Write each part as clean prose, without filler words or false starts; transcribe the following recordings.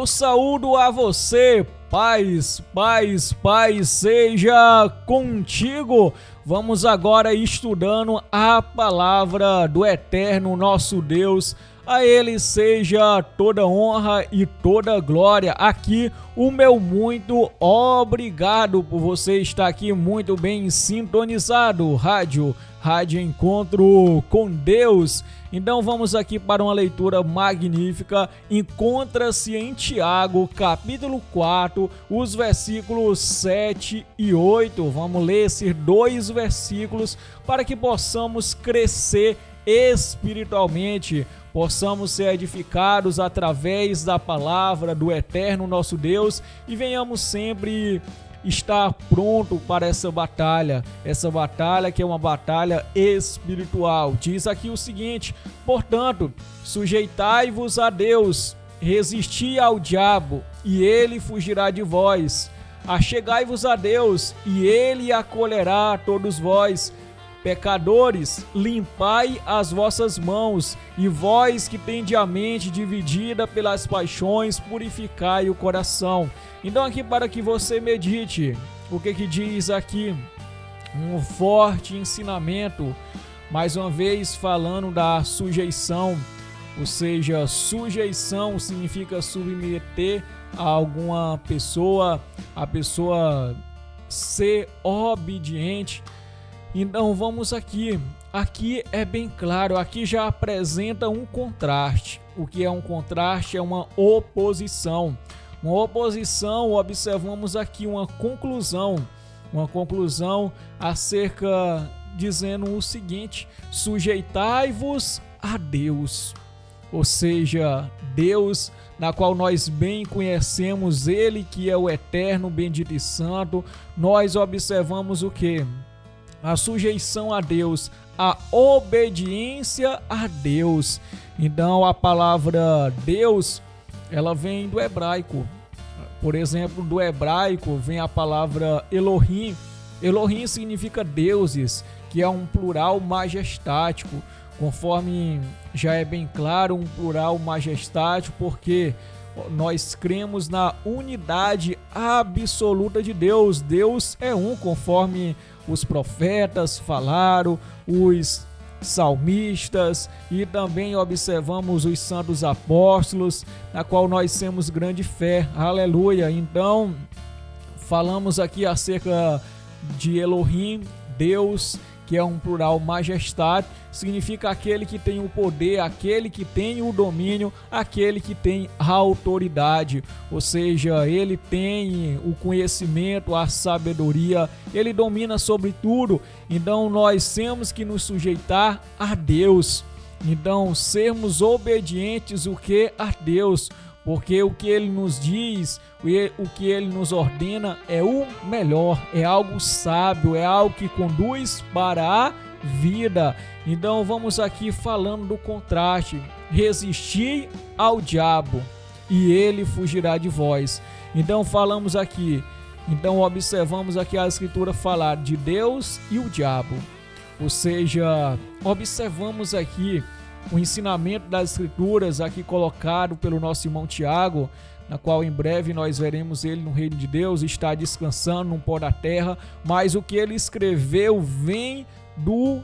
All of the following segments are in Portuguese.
Eu saúdo a você, paz seja contigo. Vamos agora estudando a palavra do eterno nosso Deus. A Ele seja toda honra e toda glória. Aqui o meu muito obrigado por você estar aqui muito bem sintonizado. Rádio Encontro com Deus. Então vamos aqui para uma leitura magnífica. Encontra-se em Tiago, capítulo 4, os versículos 7 e 8. Vamos ler esses dois versículos para que possamos crescer espiritualmente, possamos ser edificados através da palavra do eterno nosso Deus e venhamos sempre estar pronto para essa batalha que é uma batalha espiritual. Diz aqui o seguinte: portanto, sujeitai-vos a Deus, resisti ao diabo e ele fugirá de vós. Achegai-vos a Deus e ele acolherá a todos vós. Pecadores, limpai as vossas mãos, e vós que tendes a mente dividida pelas paixões, purificai o coração. Então aqui para que você medite, o que diz aqui? Um forte ensinamento, mais uma vez falando da sujeição, ou seja, sujeição significa submeter a alguma pessoa, a pessoa ser obediente. Então vamos aqui é bem claro, aqui já apresenta um contraste. O que é um contraste? É uma oposição. Uma oposição, observamos aqui uma conclusão acerca, dizendo o seguinte: sujeitai-vos a Deus. Ou seja, Deus, na qual nós bem conhecemos, Ele que é o eterno, bendito e santo. Nós observamos o quê? A sujeição a Deus, a obediência a Deus. Então a palavra Deus, ela vem do hebraico. Por exemplo, do hebraico vem a palavra Elohim. Elohim significa deuses, que é um plural majestático, conforme já é bem claro, um plural majestático, porque nós cremos na unidade absoluta de Deus. Deus é um, conforme os profetas falaram, os salmistas, e também observamos os santos apóstolos, na qual nós temos grande fé. Aleluia! Então, falamos aqui acerca de Elohim, Deus, que é um plural majestático, significa aquele que tem o poder, aquele que tem o domínio, aquele que tem a autoridade, ou seja, ele tem o conhecimento, a sabedoria, ele domina sobre tudo. Então nós temos que nos sujeitar a Deus, então sermos obedientes o que a Deus, porque o que ele nos diz, o que ele nos ordena é o melhor, é algo sábio, é algo que conduz para a vida. Então vamos aqui falando do contraste: resisti ao diabo e ele fugirá de vós. Então falamos aqui, então observamos aqui a escritura falar de Deus e o diabo, ou seja, observamos aqui o ensinamento das escrituras aqui colocado pelo nosso irmão Tiago, na qual em breve nós veremos ele no reino de Deus, está descansando no pó da terra, mas o que ele escreveu vem do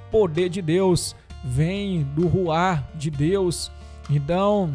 poder de Deus, vem do ruar de Deus. Então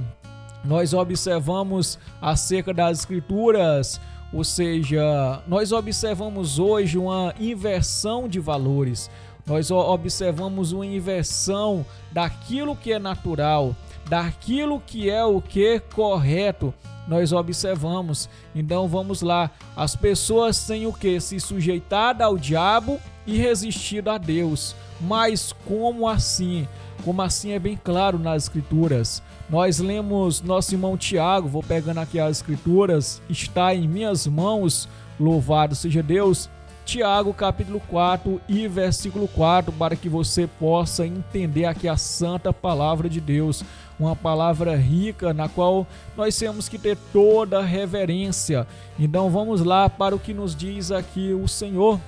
nós observamos acerca das escrituras, ou seja, nós observamos hoje uma inversão de valores. Nós observamos uma inversão daquilo que é natural, daquilo que é o que correto. Nós observamos. Então vamos lá. As pessoas têm o que? Se sujeitado ao diabo e resistido a Deus. Mas como assim? Como assim é bem claro nas escrituras. Nós lemos nosso irmão Tiago, vou pegando aqui as escrituras, está em minhas mãos, louvado seja Deus. Tiago capítulo 4 e versículo 4, para que você possa entender aqui a santa palavra de Deus, uma palavra rica na qual nós temos que ter toda reverência. Então vamos lá para o que nos diz aqui o Senhor.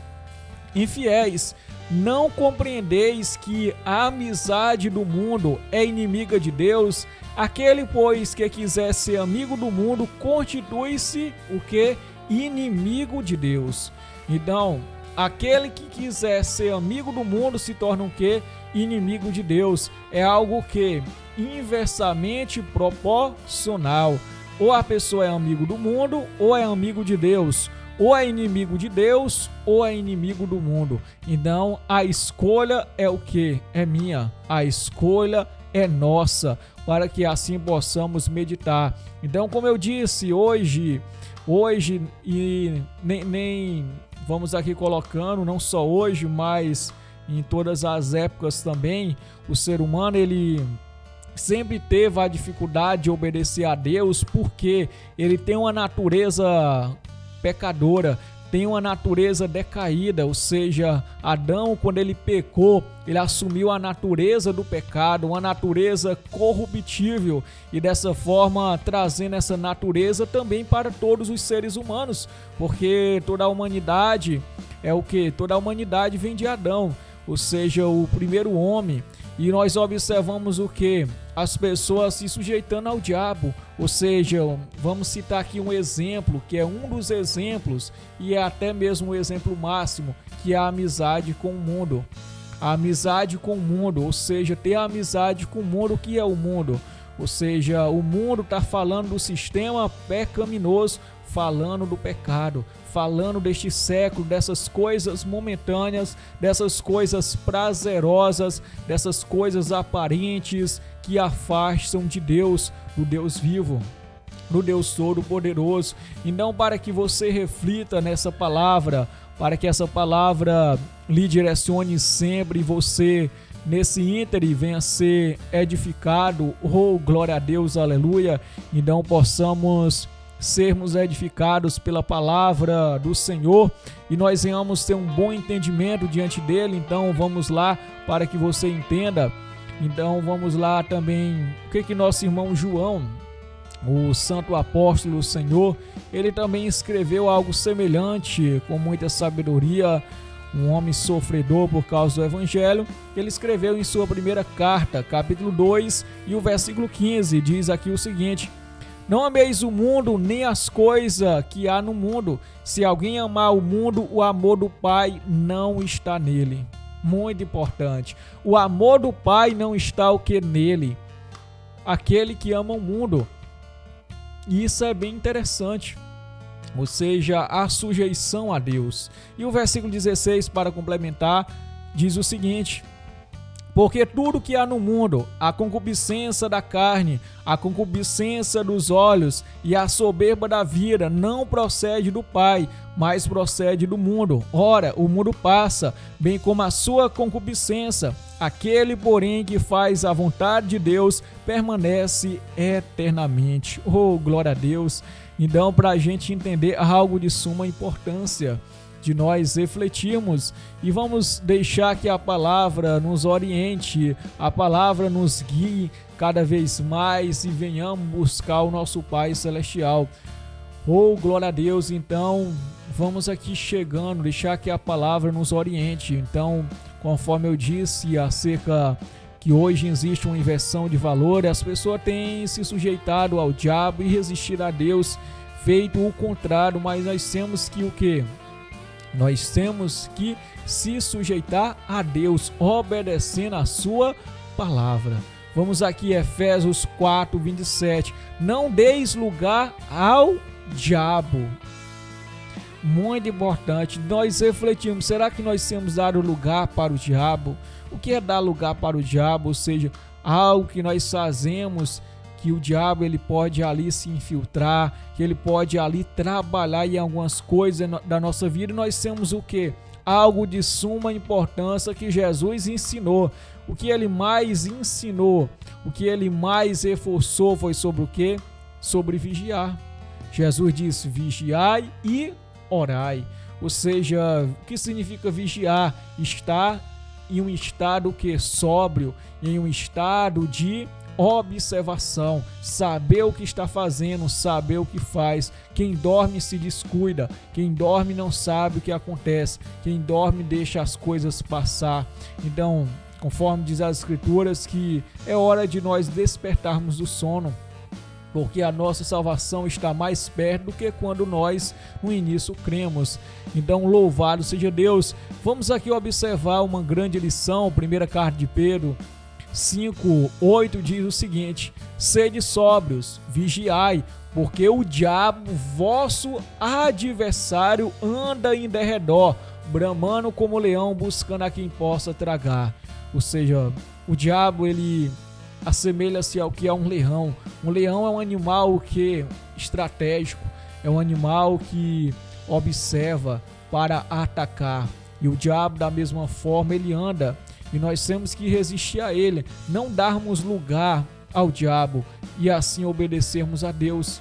Infiéis, não compreendeis que a amizade do mundo é inimiga de Deus? Aquele, pois, que quiser ser amigo do mundo, constitui-se o que? Inimigo de Deus. Então, aquele que quiser ser amigo do mundo se torna o que? Inimigo de Deus. É algo que inversamente proporcional. Ou a pessoa é amigo do mundo, ou é amigo de Deus. Ou é inimigo de Deus, ou é inimigo do mundo. Então, a escolha é o que? É minha. A escolha é nossa, para que assim possamos meditar. Então, como eu disse, hoje e nem vamos aqui colocando, não só hoje, mas em todas as épocas também, o ser humano, ele sempre teve a dificuldade de obedecer a Deus, porque ele tem uma natureza pecadora, tem uma natureza decaída, ou seja, Adão, quando ele pecou, ele assumiu a natureza do pecado, uma natureza corruptível, e dessa forma trazendo essa natureza também para todos os seres humanos, porque toda a humanidade é o que? Toda a humanidade vem de Adão, ou seja, o primeiro homem. E nós observamos o que? As pessoas se sujeitando ao diabo. Ou seja, vamos citar aqui um exemplo, que é um dos exemplos, e é até mesmo o exemplo máximo, que é a amizade com o mundo. A amizade com o mundo, ou seja, ter a amizade com o mundo. O que é o mundo? Ou seja, o mundo está falando do sistema pecaminoso, falando do pecado, falando deste século, dessas coisas momentâneas, dessas coisas prazerosas, dessas coisas aparentes que afastam de Deus, do Deus vivo, do Deus Todo-Poderoso. Então, para que você reflita nessa palavra, para que essa palavra lhe direcione sempre e você nesse íntere venha ser edificado, oh glória a Deus, aleluia. Então possamos sermos edificados pela palavra do Senhor e nós venhamos ter um bom entendimento diante dele. Então vamos lá para que você entenda. Então vamos lá também, o que nosso irmão João, o santo apóstolo do Senhor, ele também escreveu algo semelhante com muita sabedoria, um homem sofredor por causa do evangelho. Ele escreveu em sua primeira carta, capítulo 2 e o versículo 15, diz aqui o seguinte: não ameis o mundo nem as coisas que há no mundo. Se alguém amar o mundo, o amor do Pai não está nele. Muito importante. O amor do Pai não está o que nele? Aquele que ama o mundo. E isso é bem interessante. Ou seja, a sujeição a Deus. E o versículo 16, para complementar, diz o seguinte: porque tudo que há no mundo, a concupiscência da carne, a concupiscência dos olhos e a soberba da vida, não procede do Pai, mas procede do mundo. Ora, o mundo passa, bem como a sua concupiscência. Aquele, porém, que faz a vontade de Deus, permanece eternamente. Oh, glória a Deus! Então, para a gente entender algo de suma importância, de nós refletirmos e vamos deixar que a palavra nos oriente, a palavra nos guie cada vez mais e venhamos buscar o nosso Pai Celestial. Oh, glória a Deus! Então, vamos aqui chegando, deixar que a palavra nos oriente. Então, conforme eu disse acerca que hoje existe uma inversão de valor, as pessoas têm se sujeitado ao diabo e resistido a Deus, feito o contrário, mas nós temos que o quê? Nós temos que se sujeitar a Deus, obedecendo a sua palavra. Vamos aqui, Efésios 4, 27. Não deis lugar ao diabo. Muito importante, nós refletimos, será que nós temos dado lugar para o diabo? O que é dar lugar para o diabo? Ou seja, algo que nós fazemos que o diabo ele pode ali se infiltrar, que ele pode ali trabalhar em algumas coisas da nossa vida, e nós temos o quê? Algo de suma importância que Jesus ensinou. O que ele mais ensinou, o que ele mais reforçou foi sobre o quê? Sobre vigiar. Jesus disse: vigiai e orai. Ou seja, o que significa vigiar? Estar em um estado que sóbrio, em um estado de observação, saber o que está fazendo, saber o que faz. Quem dorme se descuida, quem dorme não sabe o que acontece, quem dorme deixa as coisas passar. Então, conforme diz as Escrituras, que é hora de nós despertarmos do sono, porque a nossa salvação está mais perto do que quando nós no início cremos. Então, louvado seja Deus. Vamos aqui observar uma grande lição. Primeira carta de Pedro 5:8 diz o seguinte: sede sóbrios, vigiai, porque o diabo, vosso adversário, anda em derredor, bramando como leão, buscando a quem possa tragar. Ou seja, o diabo, ele assemelha-se ao que é um leão. Um leão é um animal que estratégico, é um animal que observa para atacar. E o diabo, da mesma forma, ele anda. E nós temos que resistir a ele, não darmos lugar ao diabo e assim obedecermos a Deus.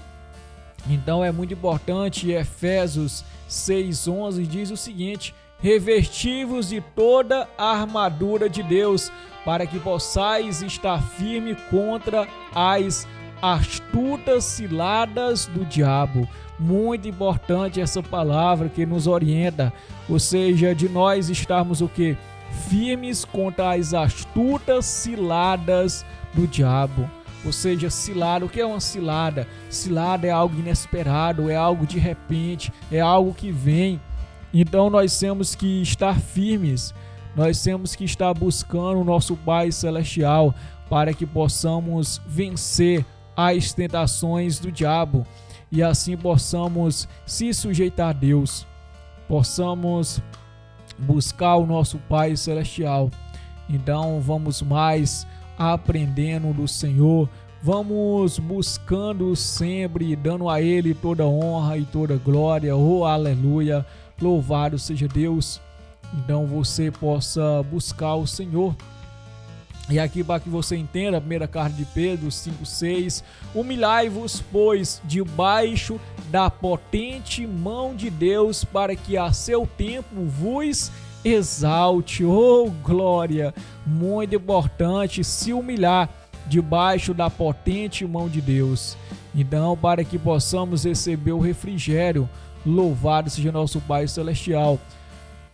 Então é muito importante. Efésios 6:11 diz o seguinte: revesti-vos de toda a armadura de Deus, para que possais estar firme contra as astutas ciladas do diabo. Muito importante essa palavra que nos orienta, ou seja, de nós estarmos o quê? Firmes contra as astutas ciladas do diabo. Ou seja, cilada, o que é uma cilada? Cilada é algo inesperado, é algo de repente, é algo que vem. Então nós temos que estar firmes, nós temos que estar buscando o nosso Pai Celestial para que possamos vencer as tentações do diabo e assim possamos se sujeitar a Deus, possamos buscar o nosso Pai Celestial. Então vamos mais aprendendo do Senhor, vamos buscando sempre, dando a Ele toda honra e toda glória. Oh, aleluia, louvado seja Deus. Então você possa buscar o Senhor. E aqui, para que você entenda, a primeira carta de Pedro 5:6, humilhai-vos, pois, debaixo da potente mão de Deus, para que a seu tempo vos exalte. Oh, glória! Muito importante se humilhar debaixo da potente mão de Deus. Então, para que possamos receber o refrigério, louvado seja nosso Pai Celestial.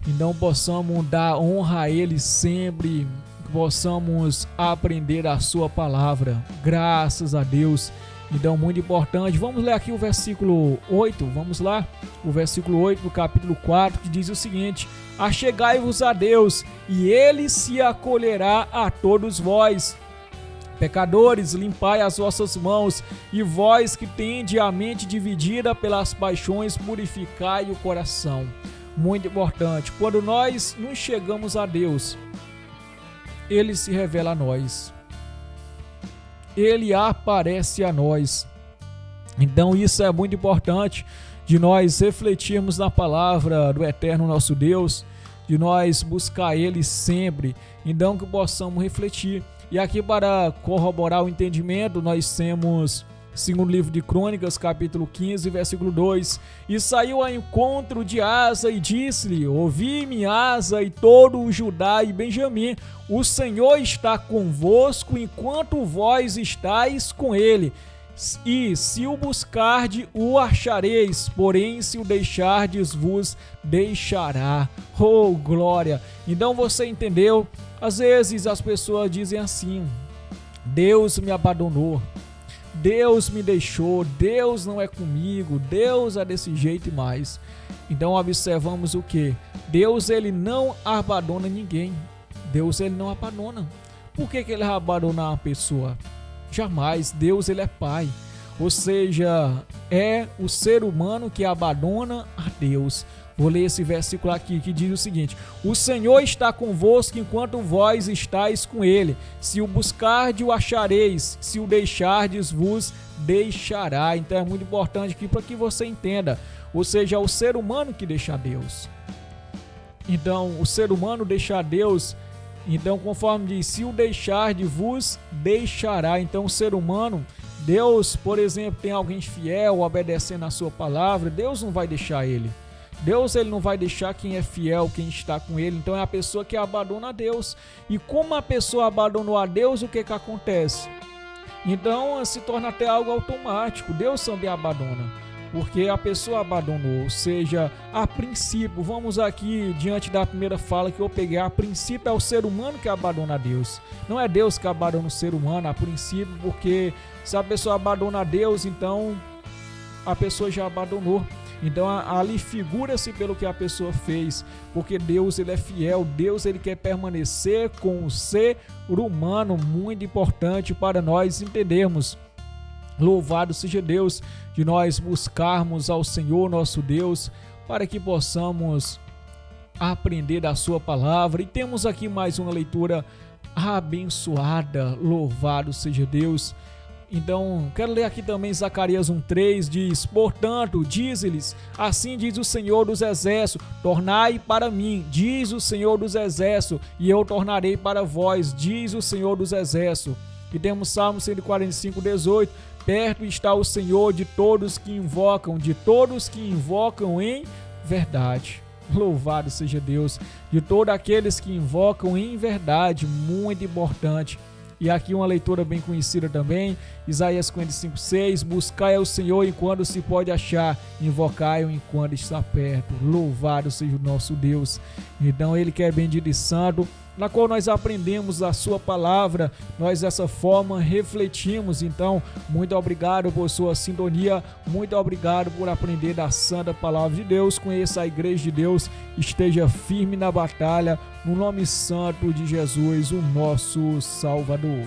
Então, possamos dar honra a Ele sempre, possamos aprender a sua palavra, graças a Deus. Então, muito importante. Vamos ler aqui o versículo 8, vamos lá, o versículo 8 do capítulo 4, que diz o seguinte: achegai-vos a Deus, e Ele se acolherá a todos vós. Pecadores, limpai as vossas mãos, e vós que tendes a mente dividida pelas paixões, purificai o coração. Muito importante. Quando nós nos chegamos a Deus, Ele se revela a nós, Ele aparece a nós. Então isso é muito importante, de nós refletirmos na palavra do eterno nosso Deus, de nós buscar Ele sempre, então que possamos refletir. E aqui, para corroborar o entendimento, nós temos segundo livro de Crônicas, capítulo 15, versículo 2. E saiu ao encontro de Asa e disse-lhe: ouvi-me, Asa, e todo o Judá e Benjamim, o Senhor está convosco enquanto vós estáis com ele. E se o buscardes, o achareis, porém se o deixardes, vos deixará. Oh, glória! Então você entendeu? Às vezes as pessoas dizem assim: Deus me abandonou, Deus me deixou, Deus não é comigo, Deus é desse jeito e mais. Então observamos o que? Deus, ele não abandona ninguém. Deus, ele não abandona. Por que ele vai abandonar uma pessoa? Jamais. Deus, ele é Pai. Ou seja, é o ser humano que abandona a Deus. Vou ler esse versículo aqui que diz o seguinte: o Senhor está convosco enquanto vós estáis com ele. Se o buscardes, o achareis. Se o deixardes, vos deixará. Então é muito importante aqui para que você entenda. Ou seja, é o ser humano que deixa Deus. Então, o ser humano deixa Deus. Então, conforme diz, se o deixardes, vos deixará. Então, o ser humano, Deus, por exemplo, tem alguém fiel, obedecendo a sua palavra, Deus não vai deixar ele. Deus, ele não vai deixar quem é fiel, quem está com ele. Então é a pessoa que abandona a Deus. E como a pessoa abandonou a Deus, o que acontece? Então se torna até algo automático. Deus também abandona. porque a pessoa abandonou. Ou seja, a princípio, vamos aqui diante da primeira fala que eu peguei, a princípio é o ser humano que abandona Deus, não é Deus que abandona o ser humano a princípio, porque se a pessoa abandona Deus, então a pessoa já abandonou. Então ali figura-se pelo que a pessoa fez, porque Deus ele é fiel, Deus ele quer permanecer com o ser humano, muito importante para nós entendermos. Louvado seja Deus de nós buscarmos ao Senhor nosso Deus, para que possamos aprender da sua palavra. E temos aqui mais uma leitura abençoada, louvado seja Deus. Então, quero ler aqui também Zacarias 1:3, diz: portanto, diz-lhes, assim diz o Senhor dos Exércitos, tornai para mim, diz o Senhor dos Exércitos, e eu tornarei para vós, diz o Senhor dos Exércitos. E temos Salmo 145:18, perto está o Senhor de todos que invocam em verdade. Louvado seja Deus, de todos aqueles que invocam em verdade, muito importante. E aqui uma leitura bem conhecida também, Isaías 55:6, buscai ao Senhor enquanto se pode achar, invocai-o enquanto está perto. Louvado seja o nosso Deus. Então ele que é bendito e santo, na qual nós aprendemos a sua palavra, nós dessa forma refletimos. Então, muito obrigado por sua sintonia, muito obrigado por aprender da santa palavra de Deus. Conheça a igreja de Deus, esteja firme na batalha, no nome santo de Jesus, o nosso Salvador.